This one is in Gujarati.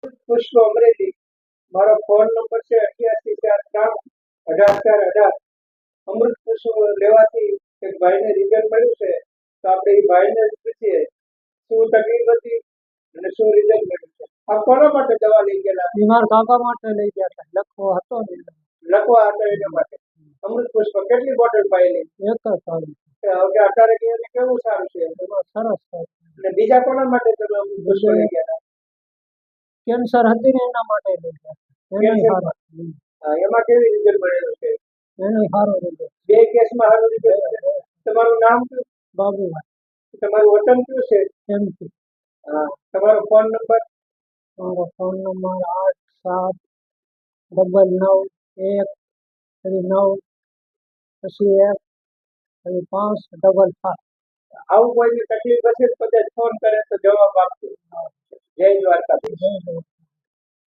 પુષ્પ અમરેલી. મારો ફોન નંબર છે 88 493 18 4 18. અમૃત પુષ્પ લેવાથી એક ભાઈને રિઝલ્ટ મળ્યું છે, તો આપણે એ ભાઈને જ પૂછીએ શું તકલીફ હતી અને શું રિઝલ્ટ મળ્યું છે. આ કોના માટે દવા લઈ ગયેલા? મારા કાકા માટે લઈ ગયા હતા. લખવો હતો ને લખવા હતો એના માટે. અમૃત પુષ્પ કેટલી બોટલ પાયેલી? એક જ સારું હવે અત્યારે કેવું સારું છે? સરસ છે. અને બીજા કોના માટે તમે અમૃત પુષ્પ લઈ ગયા? કેન્સર હતી ને એના માટે લઈ ગયા. એમાં કેવી રિઝલ્ટ મળેલું છે? એનો સારો રિઝલ્ટ. બે કેસમાં સારું રિઝલ્ટ મળે. તમારું નામ શું? બાબુભાઈ. તમારું વતન કયું છે? એમપી. તમારો ફોન નંબર? મારો ફોન નંબર 8799 પછી 555. આવું કોઈની તકલીફ હશે તો કદાચ ફોન કરે તો જવાબ આપજો. જય દ્વારકાધીશ.